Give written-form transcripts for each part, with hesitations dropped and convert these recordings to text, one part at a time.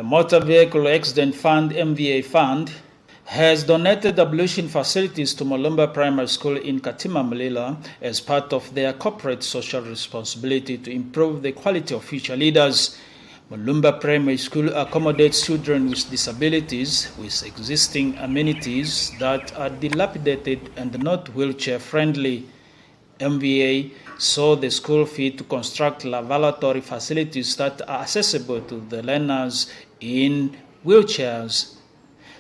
Motor Vehicle Accident Fund, MVA fund, has donated ablution facilities to Mulumba Primary School in Katima Mulila as part of their corporate social responsibility to improve the quality of future leaders. Mulumba Primary School accommodates children with disabilities with existing amenities that are dilapidated and not wheelchair-friendly. MVA saw the school fit to construct lavatory facilities that are accessible to the learners in wheelchairs.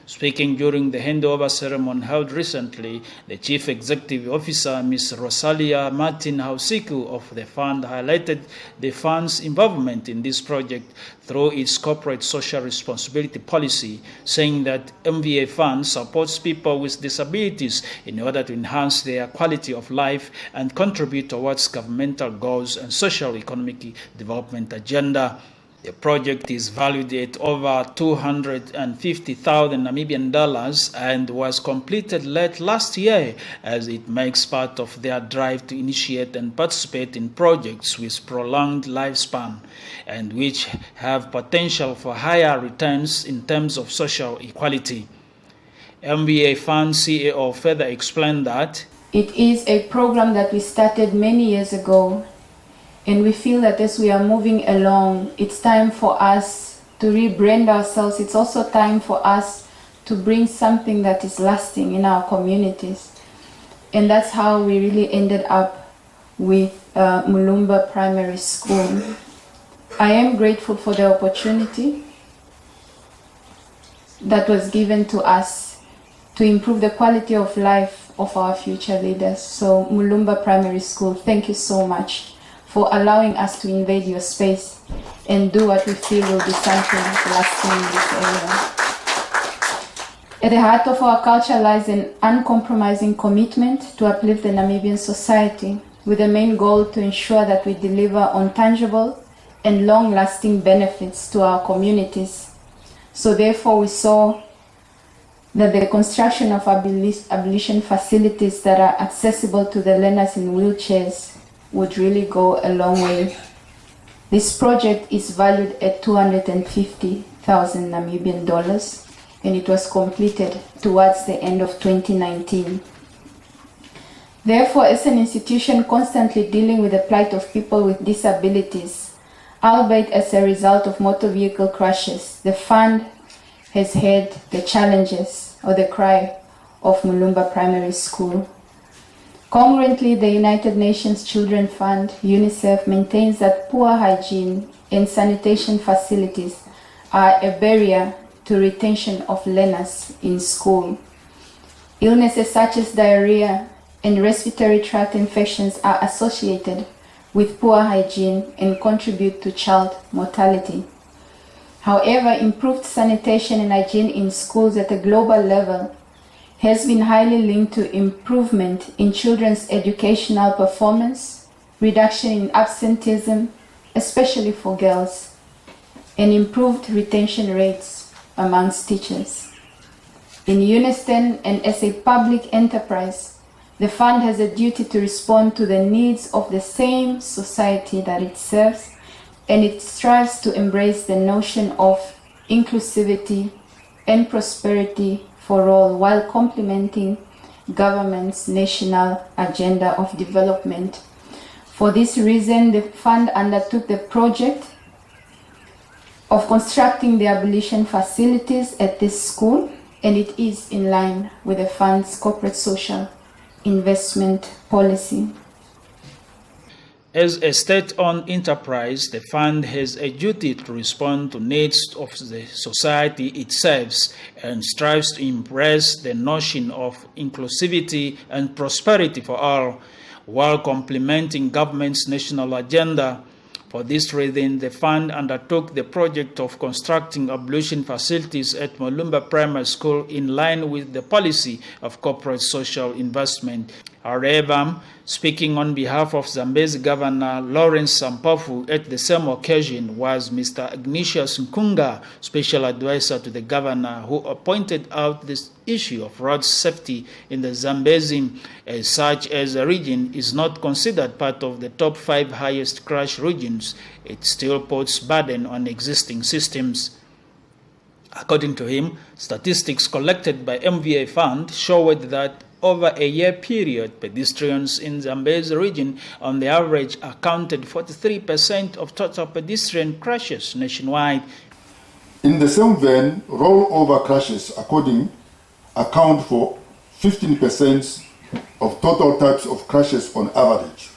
Speaking during the handover ceremony held recently, the Chief Executive Officer, Ms. Rosalia Martin Hausiku of the fund, highlighted the fund's involvement in this project through its corporate social responsibility policy, saying that MVA fund supports people with disabilities in order to enhance their quality of life and contribute towards governmental goals and social economic development agenda. The project is valued at over 250,000 Namibian dollars and was completed late last year as it makes part of their drive to initiate and participate in projects with prolonged lifespan and which have potential for higher returns in terms of social equality. MVA Fund CEO further explained that it is a program that we started many years ago. And we feel that as we are moving along, it's time for us to rebrand ourselves. It's also time for us to bring something that is lasting in our communities. And that's how we really ended up with Mulumba Primary School. I am grateful for the opportunity that was given to us to improve the quality of life of our future leaders. So Mulumba Primary School, thank you so much for allowing us to invade your space and do what we feel will be something lasting in this area. At the heart of our culture lies an uncompromising commitment to uplift the Namibian society with the main goal to ensure that we deliver on tangible and long-lasting benefits to our communities. So therefore we saw that the construction of ablution facilities that are accessible to the learners in wheelchairs would really go a long way. This project is valued at 250,000 Namibian dollars and it was completed towards the end of 2019. Therefore, as an institution constantly dealing with the plight of people with disabilities, albeit as a result of motor vehicle crashes, the fund has had the challenges or the cry of Mulumba Primary School. Congruently, the United Nations Children Fund, UNICEF, maintains that poor hygiene and sanitation facilities are a barrier to retention of learners in school. Illnesses such as diarrhea and respiratory tract infections are associated with poor hygiene and contribute to child mortality. However, improved sanitation and hygiene in schools at a global level has been highly linked to improvement in children's educational performance, reduction in absenteeism, especially for girls, and improved retention rates amongst teachers. In unison and as a public enterprise, the fund has a duty to respond to the needs of the same society that it serves, and it strives to embrace the notion of inclusivity and prosperity for all while complementing government's national agenda of development. For this reason, the fund undertook the project of constructing the ablution facilities at this school, and it is in line with the fund's corporate social investment policy. As a state-owned enterprise, the fund has a duty to respond to needs of the society it serves and strives to embrace the notion of inclusivity and prosperity for all, while complementing government's national agenda. For this reason, the fund undertook the project of constructing ablution facilities at Mulumba Primary School in line with the policy of corporate social investment. However, speaking on behalf of Zambezi Governor Lawrence Sampofu at the same occasion was Mr. Ignatius Nkunga, Special Advisor to the Governor, who pointed out this issue of road safety in the Zambezi as such as a region is not considered part of the top 5 highest crash regions. It still puts burden on existing systems. According to him, statistics collected by MVA Fund showed that over a year period, pedestrians in Zambezi region on the average accounted 43% of total pedestrian crashes nationwide. In the same vein, rollover crashes account for 15% of total types of crashes on average.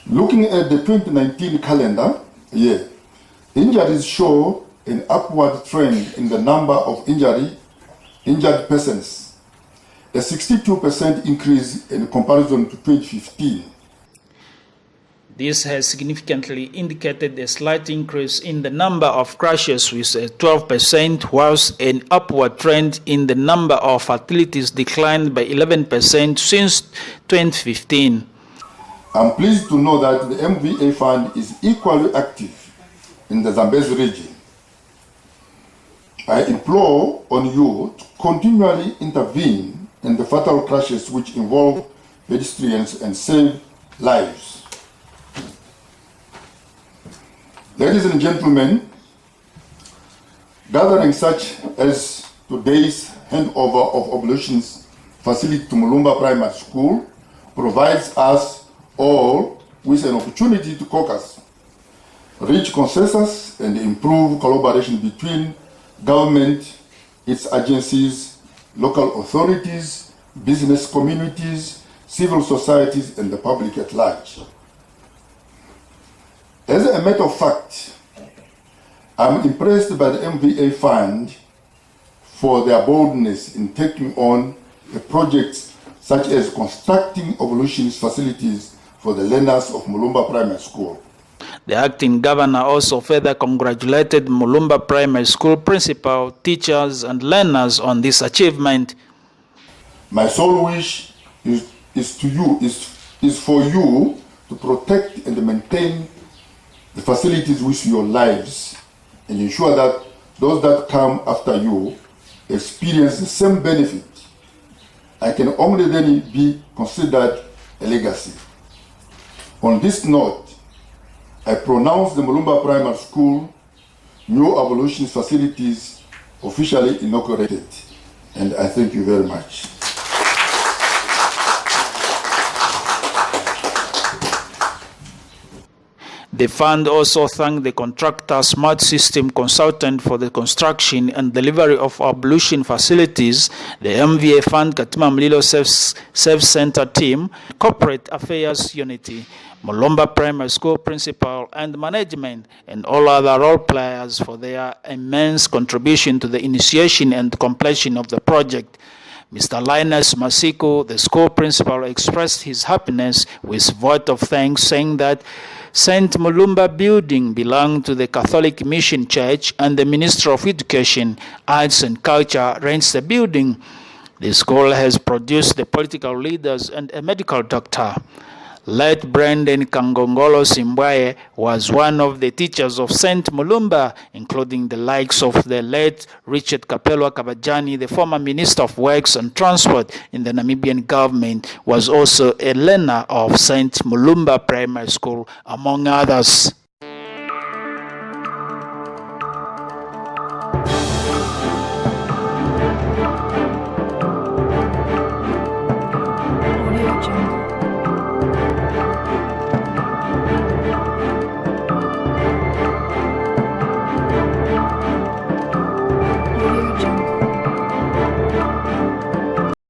Looking at the 2019 calendar year, injuries show an upward trend in the number of injured persons, a 62% increase in comparison to 2015. This has significantly indicated a slight increase in the number of crashes with 12%, whilst an upward trend in the number of fatalities declined by 11% since 2015. I'm pleased to know that the MVA Fund is equally active in the Zambezi region. I implore on you to continually intervene in the fatal crashes which involve pedestrians and save lives. Ladies and gentlemen, gatherings such as today's handover of Ablution's facility to Mulumba Primary School provides us all with an opportunity to caucus, reach consensus and improve collaboration between government, its agencies, local authorities, business communities, civil societies, and the public at large. As a matter of fact, I'm impressed by the MVA Fund for their boldness in taking on a project such as constructing Ablution's facilities for the learners of Mulumba Primary School. The acting governor also further congratulated Mulumba Primary School principal, teachers, and learners on this achievement. My sole wish is for you to protect and maintain the facilities with your lives and ensure that those that come after you experience the same benefit. I can only then be considered a legacy. On this note, I pronounce the Mulumba Primary School new Ablution facilities officially inaugurated, and I thank you very much. The fund also thanked the contractor Smart System Consultant for the construction and delivery of Ablution facilities, the MVA Fund Katima Mlilo Service Center team, Corporate Affairs Unity, Mulumba Primary School principal and management, and all other role players for their immense contribution to the initiation and completion of the project. Mr. Linus Masiku, the school principal, expressed his happiness with vote of thanks, saying that St. Mulumba building belonged to the Catholic Mission Church and the Ministry of Education, Arts and Culture rents the building. The school has produced the political leaders and a medical doctor. Late Brandon Kangongolo Simbwaye was one of the teachers of St. Mulumba, including the likes of the late Richard Kapelwa Kabajani, the former Minister of Works and Transport in the Namibian government, was also a learner of St. Mulumba Primary School, among others.